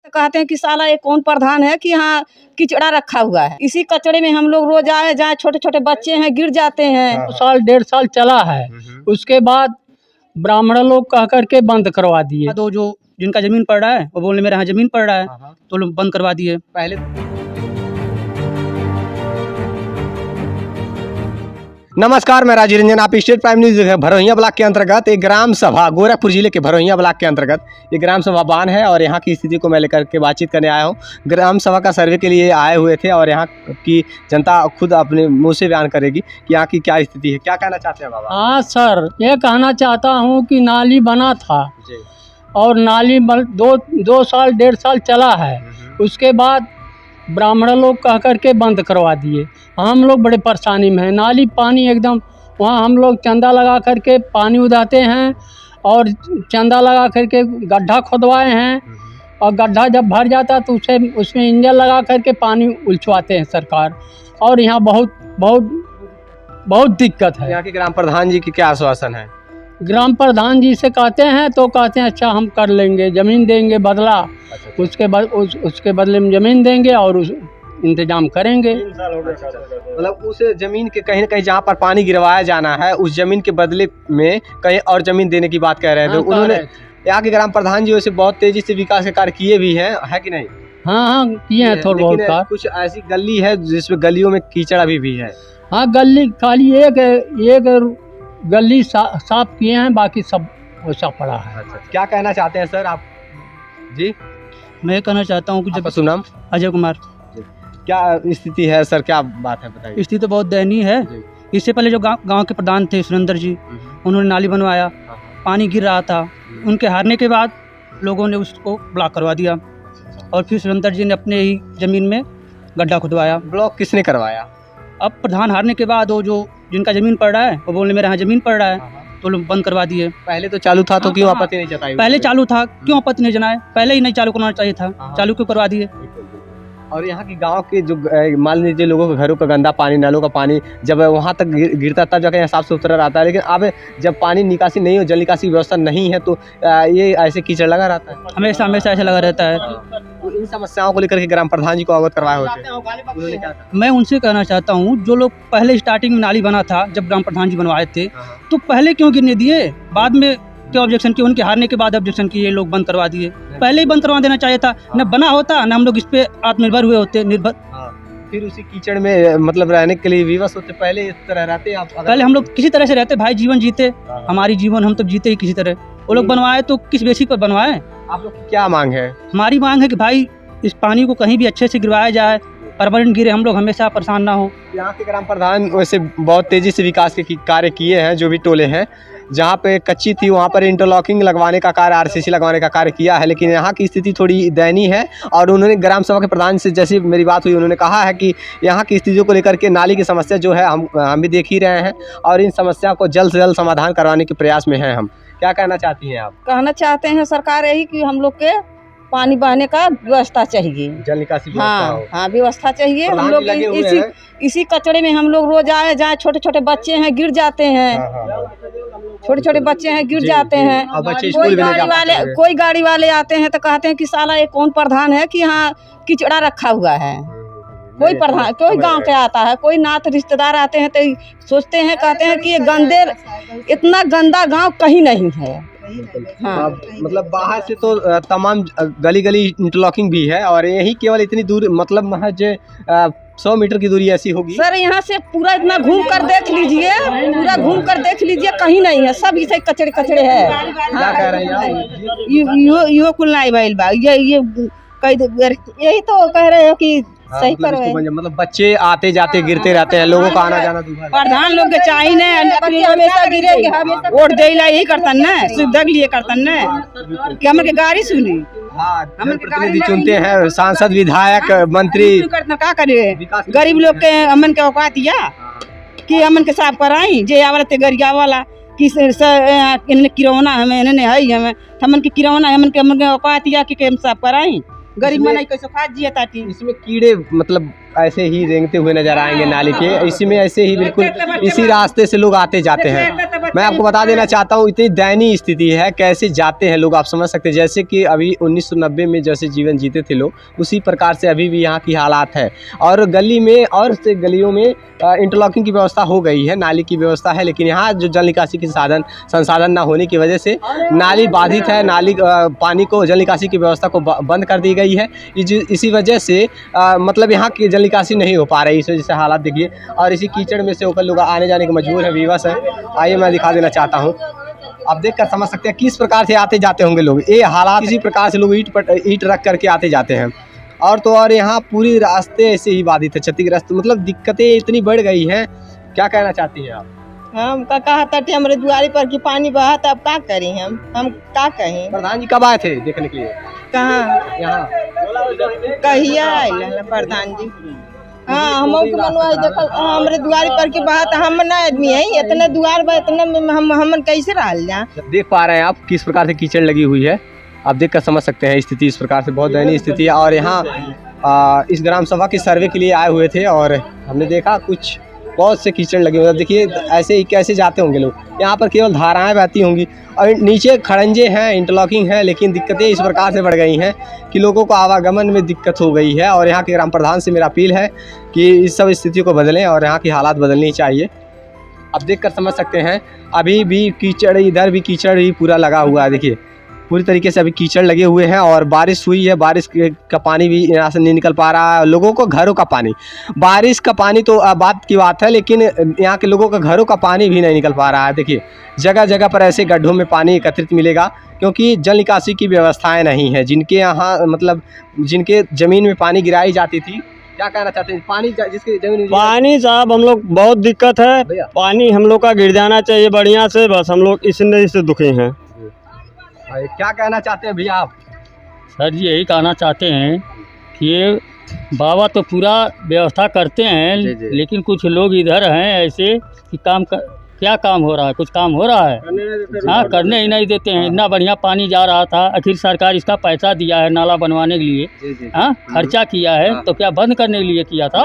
कहते हैं कि साला ये कौन प्रधान है कि यहाँ किचड़ा रखा हुआ है। इसी कचड़े में हम लोग रोज आए जाए, छोटे छोटे बच्चे हैं गिर जाते हैं। साल 1.5 साल चला है, उसके बाद ब्राह्मण लोग कह करके बंद करवा दिए। तो जो जिनका जमीन पड़ रहा है वो बोलने मेरे यहाँ जमीन पड़ रहा है तो लोग बंद करवा दिए। पहले नमस्कार, मैं राजीव रंजन, आप state prime news Bharohiya block के अंतर्गत एक ग्राम सभा, गोरखपुर जिले के भरोहिया ब्लॉक के अंतर्गत ये ग्राम सभा बान है और यहाँ की स्थिति को मैं लेकर के बातचीत करने आया हूँ। ग्राम सभा का सर्वे के लिए आए हुए थे और यहाँ की जनता खुद अपने मुंह से बयान करेगी कि यहाँ की क्या स्थिति है। क्या कहना चाहते हैं बाबा? हाँ सर, ये कहना चाहता हूँ कि नाली बना था और नाली 2 साल 1.5 साल चला है, उसके बाद ब्राह्मण लोग कह करके बंद करवा दिए। हम लोग बड़े परेशानी में हैं। नाली पानी एकदम, वहाँ हम लोग चंदा लगा करके पानी उड़ाते हैं और चंदा लगा करके गड्ढा खोदवाए हैं और गड्ढा जब भर जाता है तो उसमें इंजन लगा करके पानी उलझवाते हैं सरकार। और यहाँ बहुत दिक्कत है। यहाँ के ग्राम प्रधान जी की क्या आश्वासन है? ग्राम प्रधान जी से कहते हैं तो कहते हैं अच्छा हम कर लेंगे, ज़मीन देंगे बदला, उसके बदले में ज़मीन देंगे और उस इंतजाम करेंगे। मतलब उस जमीन के कहीं ना कहीं जहाँ पर पानी गिरवाया जाना है उस जमीन के बदले में कहीं और जमीन देने की बात कह रहे थे। हाँ, उन्होंने यहाँ के ग्राम प्रधान जी वैसे बहुत तेजी से विकास के कार्य किए भी हैं, है कि नहीं? हाँ किए हैं थोड़ा बहुत कार्य। कुछ ऐसी गली है जिसमें गलियों में कीचड़ अभी भी है। हाँ, गली खाली एक गली साफ किए हैं, बाकी सब वैसा पड़ा है। क्या कहना चाहते हैं सर आप जी? मैं कहना चाहता हूँ कि जब सुनाम अजय कुमार, क्या स्थिति है सर, क्या बात है बताइए? स्थिति तो बहुत दयनीय है। इससे पहले जो गांव के प्रधान थे सुरेंद्र जी, उन्होंने नाली बनवाया, पानी गिर रहा था, उनके हारने के बाद लोगों ने उसको ब्लॉक करवा दिया और फिर सुरेंद्र जी ने अपने ही ज़मीन में गड्ढा खुदवाया। ब्लॉक किसने करवाया? अब प्रधान हारने के बाद वो जो जिनका ज़मीन पड़ रहा है वो बोलने मेरे यहाँ ज़मीन पड़ रहा है तो लोग बंद करवा दिए। पहले तो चालू था तो क्यों आपत्ति नहीं जताई? पहले चालू था, क्यों आपत्ति नहीं जनाए? पहले ही नहीं चालू करना चाहिए था, चालू क्यों करवा दिए? और यहाँ की गांव के जो मान लीजिए लोगों के घरों का गंदा पानी, नालों का पानी जब वहाँ तक गिरता तब जाकर यहाँ साफ सुथरा रहता है, लेकिन अब जब पानी निकासी नहीं हो, जल निकासी की व्यवस्था नहीं है तो ये ऐसे कीचड़ लगा रहता है। हमेशा ऐसा लगा रहता है। तो इन समस्याओं को लेकर के ग्राम प्रधान जी को अवगत करवाए होते। मैं उनसे कहना चाहता हूँ, जो लोग पहले स्टार्टिंग में नाली बना था जब ग्राम प्रधान जी बनवाए थे तो पहले क्यों गिरने दिए? बाद में क्यों ऑब्जेक्शन किए? उनके हारने के बाद ऑब्जेक्शन किए, लोग बंद करवा दिए। पहले ही बंद करवा देना चाहिए था, न बना होता न हम लोग इस पे आत्मनिर्भर हुए होते। फिर उसी कीचड़ में मतलब रहने के लिए विवश होते। पहले इस तरह रहते आप? पहले हम लोग किसी तरह से रहते भाई, जीवन जीते, हमारी जीवन हम तो जीते ही किसी तरह। वो लोग बनवाए तो किस बेसिस पर बनवाए? आप लोग की क्या मांग है? हमारी मांग है कि भाई इस पानी को कहीं भी अच्छे से गिरवाया जाए, परमानेंट गिरे, हम लोग हमेशा परेशान ना हो। यहाँ के ग्राम प्रधान वैसे बहुत तेजी से विकास के कार्य किए हैं। जो भी टोले हैं जहाँ पे कच्ची थी वहाँ पर इंटरलॉकिंग लगवाने का कार्य, आरसीसी लगवाने का कार्य किया है, लेकिन यहाँ की स्थिति थोड़ी दयनीय है। और उन्होंने ग्राम सभा के प्रधान से जैसी मेरी बात हुई, उन्होंने कहा है कि यहाँ की स्थितियों को लेकर के नाली की समस्या जो है हम भी देख ही रहे हैं और इन समस्या को जल्द से जल्द समाधान करवाने के प्रयास में हैं हम। क्या कहना चाहती हैं आप? कहना चाहते हैं सरकार यही कि हम लोग के पानी बहने का व्यवस्था चाहिए, जल निकासी व्यवस्था हो। हाँ व्यवस्था चाहिए। हम लोग इसी कचड़े में हम लोग रोज आए जाए, छोटे छोटे बच्चे हैं गिर जाते हैं। छोटे छोटे बच्चे हैं गिर जाते हैं। कोई गाड़ी वाले आते हैं तो कहते हैं कि साला ये कौन प्रधान है कि यहाँ किचड़ा रखा हुआ है। कोई प्रधान, कोई गांव के आता है, कोई नात रिश्तेदार आते हैं तो सोचते हैं, कहते हैं कि ये गंदे, इतना गंदा गांव कहीं नहीं है। हाँ, मतलब बाहर से तो तमाम गली गली इंटरलॉकिंग भी है और यही केवल इतनी दूर, मतलब महज 100 मीटर की दूरी ऐसी होगी सर। यहाँ से पूरा इतना घूम कर देख लीजिए, पूरा घूम कर देख लीजिए, कहीं नहीं है, सब इसे कचड़े कचड़े है। क्या कह रहे हैं? यो कुल नहीं भाई बा, ये यही तो कह रहे हो कि सही करो। मतलब बच्चे आते जाते गिरते रहते हैं, लोगों का आना जाना दूर है। प्रधान लोग के चाहिए न हमेशा गिरे, वोट दे यही करतन न, सुविधा के लिए करतन न कि हमन के गाड़ी सुनी। प्रतिनिधि चुनते हैं, सांसद, विधायक, मंत्री, क्या करे? गरीब लोग के हमन के औकात या कि हमन के साफ कराई जे आवला ते गरिया वाला कि किरौना हमें है हमें हमन के किरौना हमन के औकात या कि हम साफ कराई। गरीब मनाई कैसे खा जिया ताटी। इसमें कीड़े मतलब ऐसे ही रेंगते हुए नजर आएंगे नाली के, इसमें ऐसे ही बिल्कुल इसी रास्ते से लोग आते जाते हैं। मैं आपको बता देना चाहता हूँ, इतनी दयनीय स्थिति है, कैसे जाते हैं लोग आप समझ सकते हैं। जैसे कि अभी 1990 में जैसे जीवन जीते थे लोग, उसी प्रकार से अभी भी यहाँ की हालात है। और गली में और से गलियों में इंटरलॉकिंग की व्यवस्था हो गई है, नाली की व्यवस्था है, लेकिन यहाँ जो जल निकासी के संसाधन ना होने की वजह से नाली बाधित है। नाली पानी को जल निकासी की व्यवस्था को बंद कर दी गई है। इसी वजह से मतलब यहाँ की जल निकासी नहीं हो पा रही। इस वजह से हालात देखिए, और इसी कीचड़ में से होकर लोग आने जाने के मजबूर है, विवश है। आइए मैं दिखा देना चाहता हूँ, आप देख कर समझ सकते हैं किस प्रकार से आते जाते होंगे लोग। ये हालात इसी प्रकार से लोग ईंट रख करके आते जाते हैं। और तो और यहाँ पूरी रास्ते ऐसे ही बाधित है, क्षतिग्रस्त, मतलब दिक्कतें इतनी बढ़ गई हैं। क्या कहना चाहती हैं आप? हम का कहा तटे हमारे दुआरी पर की पानी बहा, अब का करें हम का कहें। प्रधान जी कब आए थे देखने के लिए? कहाँ यहाँ कहिया आइल प्रधान जी? हाँ हम देखल हमारे दुआरी पर की बहा, हम ना आदमी है इतने दुआर पर, इतने में हम कैसे रह जा। देख पा रहे हैं आप किस प्रकार से कीचड़ लगी हुई है, आप देख कर समझ सकते हैं स्थिति इस प्रकार से बहुत दयनीय स्थिति है। और यहाँ इस ग्राम सभा के सर्वे के लिए आए हुए थे और हमने देखा कुछ बहुत से कीचड़ लगे हुए। देखिए ऐसे ही कैसे जाते होंगे लोग, यहाँ पर केवल धाराएं बहती होंगी और नीचे खड़ंजे हैं, इंटरलॉकिंग है, लेकिन दिक्कतें इस प्रकार से बढ़ गई हैं कि लोगों को आवागमन में दिक्कत हो गई है। और यहाँ के ग्राम प्रधान से मेरा अपील है कि इस सब स्थिति को बदलें और यहाँ की हालात बदलनी चाहिए। अब देख कर समझ सकते हैं अभी भी कीचड़, इधर भी कीचड़ ही पूरा लगा हुआ है। देखिए पूरी तरीके से अभी कीचड़ लगे हुए हैं और बारिश हुई है, बारिश का पानी भी यहाँ से नहीं निकल पा रहा है। लोगों को घरों का पानी, बारिश का पानी तो बात की बात है, लेकिन यहाँ के लोगों का घरों का पानी भी नहीं निकल पा रहा है। देखिए जगह जगह पर ऐसे गड्ढों में पानी एकत्रित मिलेगा क्योंकि जल निकासी की व्यवस्थाएं नहीं है। जिनके यहाँ मतलब जिनके ज़मीन में पानी गिराई जाती थी, क्या कहना चाहते हैं? पानी जिसके जमीन में पानी साहब हम लोग बहुत दिक्कत है, पानी हम लोग का गिर जाना चाहिए बढ़िया से, बस हम लोग इस नहीं से दुखी हैं। क्या कहना चाहते हैं भैया आप? सर जी यही कहना चाहते हैं कि ये बाबा तो पूरा व्यवस्था करते हैं, लेकिन कुछ लोग इधर हैं ऐसे कि क्या काम हो रहा है, कुछ काम हो रहा है? हाँ करने ही नहीं देते हैं। इतना बढ़िया पानी जा रहा था, आखिर सरकार इसका पैसा दिया है नाला बनवाने के लिए, हाँ खर्चा किया है, तो क्या बंद करने के लिए किया था?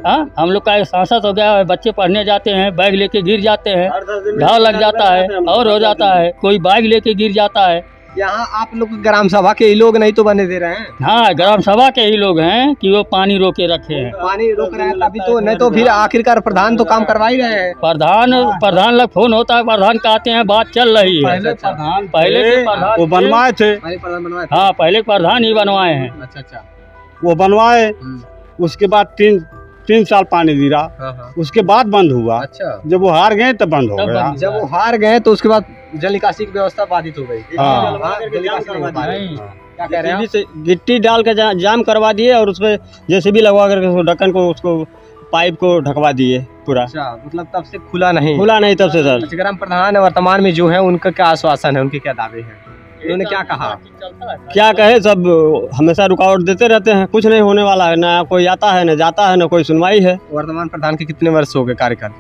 हाँ हम लोग का सांसद हो गया है, बच्चे पढ़ने जाते हैं, बैग लेके गिर जाते हैं, घाव लग जाता है और हो जाता है, कोई बैग लेके गिर जाता है। यहाँ आप लोग ग्राम सभा के ही लोग नहीं तो बने दे रहे हैं? हाँ ग्राम सभा के ही लोग हैं कि वो पानी रोके रखे हैं। पानी रोक रहे हैं तभी तो, नहीं तो फिर आखिरकार प्रधान तो काम करवा ही रहे हैं। प्रधान लग फोन होता है, प्रधान कहते हैं बात चल रही है। पहले वो बनवाए थे, हाँ पहले प्रधान ही बनवाए हैं। अच्छा वो बनवाए, उसके बाद तीन साल पानी गिरा, उसके बाद बंद हुआ। अच्छा जब वो हार गए तब बंद हो गया। जब वो हार गए तो उसके बाद जल निकासी की व्यवस्था बाधित हो गई। क्या कह रहे हैं? गिट्टी डाल के जाम करवा दिए और उसमें जेसीबी लगवा करके ढक्कन को, उसको पाइप को ढकवा दिए पूरा। अच्छा मतलब तब से खुला नहीं तब से सर। ग्राम प्रधान वर्तमान में जो है उनका क्या आश्वासन है, उनके क्या दावे हैं, उन्होंने क्या कहा? क्या कहे, सब हमेशा रुकावट देते रहते हैं, कुछ नहीं होने वाला है, ना कोई आता है, ना जाता है, ना कोई सुनवाई है। वर्तमान प्रधान के कितने वर्ष हो गए कार्यकाल?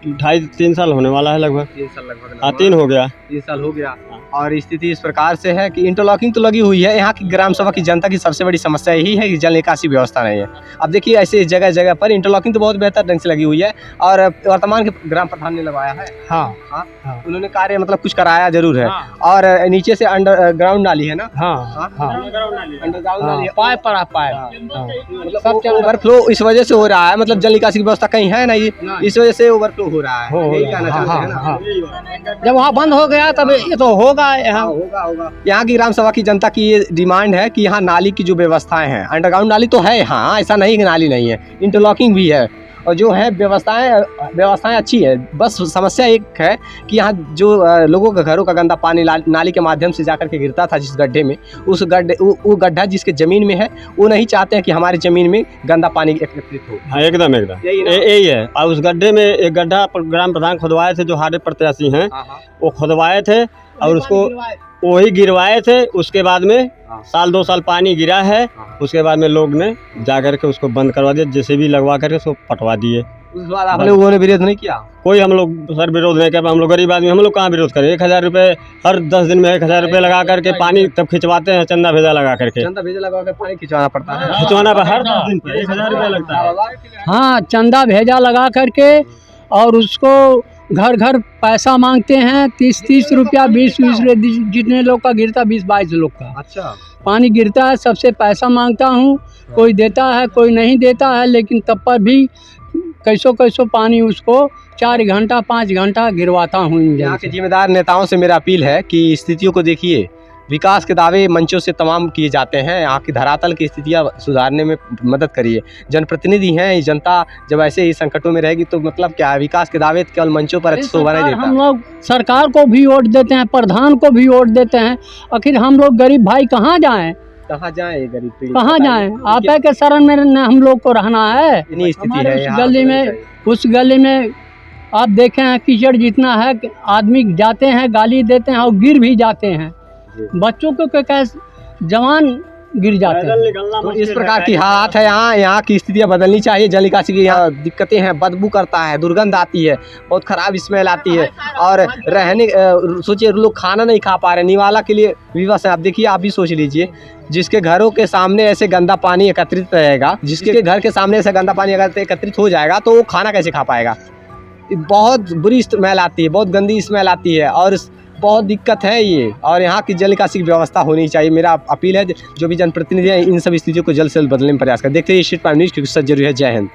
2.5-3 साल होने वाला है लगभग। 3 साल लगभग। हाँ 3 हो गया। 3 साल हो गया। और स्थिति इस प्रकार से है कि इंटरलॉकिंग तो लगी हुई है। यहाँ की ग्राम सभा की जनता की सबसे बड़ी समस्या यही है कि जल निकासी व्यवस्था नहीं है। अब देखिए ऐसे जगह जगह पर इंटरलॉकिंग तो बहुत बेहतर ढंग से लगी हुई है और वर्तमान के ग्राम प्रधान ने लगवाया है। हाँ उन्होंने कार्य मतलब कुछ कराया जरूर है। और नीचे से अंडरग्राउंड नाली है ना? अंडरग्राउंड नाली, पाइप पर मतलब सब ओवरफ्लो इस वजह से हो रहा है। मतलब जल निकासी की व्यवस्था कहीं है नहीं, इस वजह से ओवरफ्लो हो रहा है। यही कहना चाहते हैं। जब वहाँ बंद हो गया तब ये तो होगा। यहाँ की ग्राम सभा की जनता की ये डिमांड है कि यहाँ नाली की जो व्यवस्थाएं हैं, अंडरग्राउंड नाली तो है हाँ, ऐसा नहीं कि नाली नहीं है, इंटरलॉकिंग भी है और जो है व्यवस्थाएं अच्छी है। बस समस्या एक है कि यहाँ जो लोगों के घरों का गंदा पानी नाली के माध्यम से जाकर के गिरता था जिस गड्ढे में, उस गड्ढे वो गड्ढा जिसके ज़मीन में है वो नहीं चाहते हैं कि हमारी ज़मीन में गंदा पानी एकत्रित हो। हाँ एकदम यही है। और उस गड्ढे में एक गड्ढा ग्राम प्रधान खुदवाए थे, जो हारे प्रत्याशी हैं वो खुदवाए थे और उसको वही गिरवाए थे। उसके बाद में 1-2 साल पानी गिरा है, उसके बाद में लोग ने जाकर के उसको बंद करवा दिया, जैसे भी लगवा करके उसको पटवा दिए। उस बाद आप लोगों ने विरोध नहीं किया? कोई हम लोग सर विरोध नहीं किया। हम लोग गरीब आदमी, हम लोग कहाँ विरोध करें? 1000 रुपये हर 10 दिन में 1000 रुपये लगा करके पानी तब खिंचवाते हैं, चंदा भेजा लगा करके। चंदा भेजा लगा कर पानी खिंचवाना पड़ता है, खिंचवाना पर हर 10 दिन पे 1000 रुपये लगता है। हाँ चंदा भेजा लगा करके और उसको घर घर पैसा मांगते हैं, 30-30 रुपया, 20-20 रुपये, जितने लोग का गिरता 20-22 लोग का अच्छा पानी गिरता है। सबसे पैसा मांगता हूँ, कोई देता है कोई नहीं देता है, लेकिन तब पर भी कैसो पानी उसको 4 घंटा 5 घंटा गिरवाता हूँ इंजन यहाँ के से। जिम्मेदार नेताओं से मेरा अपील है कि स्थितियों को देखिए, विकास के दावे मंचों से तमाम किए जाते हैं, यहाँ की धरातल की स्थितियाँ सुधारने में मदद करिए। जनप्रतिनिधि हैं, जनता जब ऐसे ही संकटों में रहेगी तो मतलब क्या है, विकास के दावे केवल मंचों पर शोभा नहीं देता। हम लोग सरकार को भी वोट देते हैं, प्रधान को भी वोट देते हैं, आखिर हम लोग गरीब भाई कहाँ जाएं? कहाँ जाए गरीब पीड़ित? कहाँ जाएं? आप के शरण में हम लोग को रहना है। इतनी स्थिति हमारे है उस यहाँ गली तो में चाहिए। उस गली में आप देखे हैं कीचड़ जितना है, आदमी जाते हैं गाली देते हैं और गिर भी जाते हैं। बच्चों को कैसे जवान गिर जाते हैं। तो इस प्रकार की हालात है यहाँ की स्थितियाँ बदलनी चाहिए। जल निकासी की यहाँ दिक्कतें हैं, बदबू करता है, दुर्गंध आती है, बहुत खराब स्मेल आती है और रहने सोचिए लोग खाना नहीं खा पा रहे, निवाला के लिए विवश है। आप देखिए, आप भी सोच लीजिए, जिसके घरों के सामने ऐसे गंदा पानी एकत्रित रहेगा, जिसके घर के सामने ऐसा गंदा पानी अगर एकत्रित हो जाएगा तो वो खाना कैसे खा पाएगा। बहुत बुरी स्मेल आती है, बहुत गंदी स्मेल आती है और बहुत दिक्कत है ये। और यहाँ की जल निकासी की व्यवस्था होनी चाहिए। मेरा अपील है जो भी जनप्रतिनिधि हैं इन सब स्थितियों को जल्द से जल्द बदलने में प्रयास करें। देखते रहिए स्ट्रीट प्राइम न्यूज़, क्योंकि सच जरूरी है। जय हिंद।